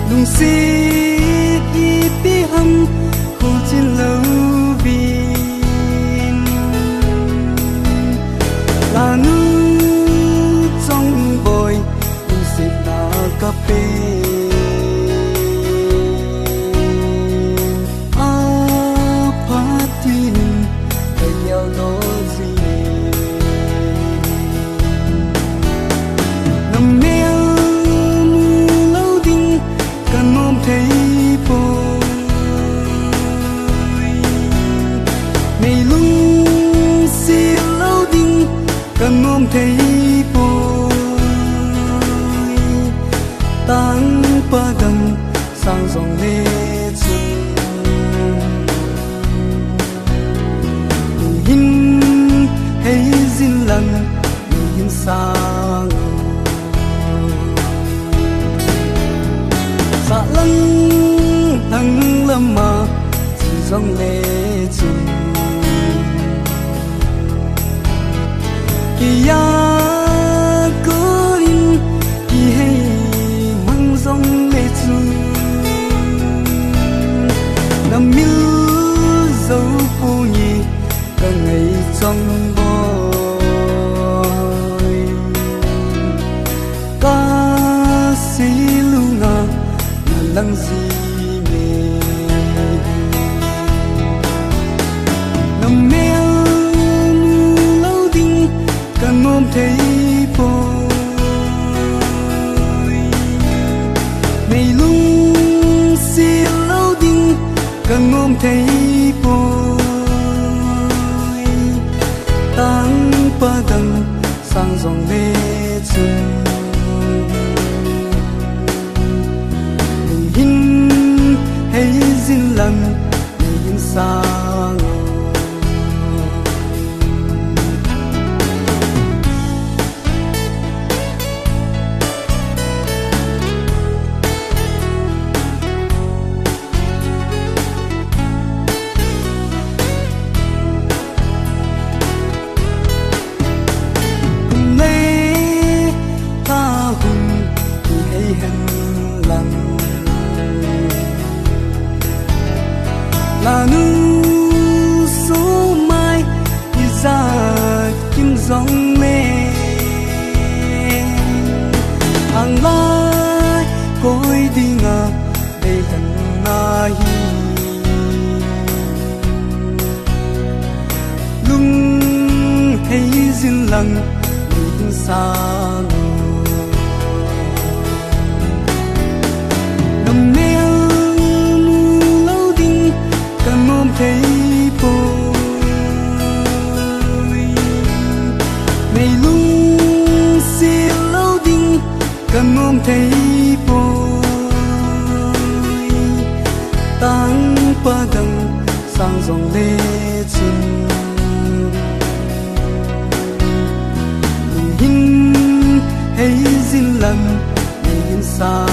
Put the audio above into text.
lung si ki pi ham khu chin lo vin la nu trong boy lung si ta ka pe a patin ke yao lo zi nam mel mu lo ding kan mom thấy cần mong thấy bồi tăng ba đằng sang dòng lê chân hin hay zin lần hin sang sa lăng thăng lâm mà chỉ dòng lê chân kia cố đi hay mang dòng lệ chung nằm miêu dấu cô nhị cả ngày trong bồi ca sĩ lưu ngà là lăng gì mê nằm mèo cần mong thấy bồi ngày lung xì lâu đinh cần mong thấy bồi tăng ba đằng sang dòng lê chân hin hay zin lần hin sang là nu số mai đi ra kim dòng mê hàng lai cối đi ngà để gần na hi lung hay zin lần nhìn xa thấy bồi ngày lung xì lâu đinh cần mong thấy bồi tăng ba đằng sang dòng lê chân hin hay zin lần nhìn xa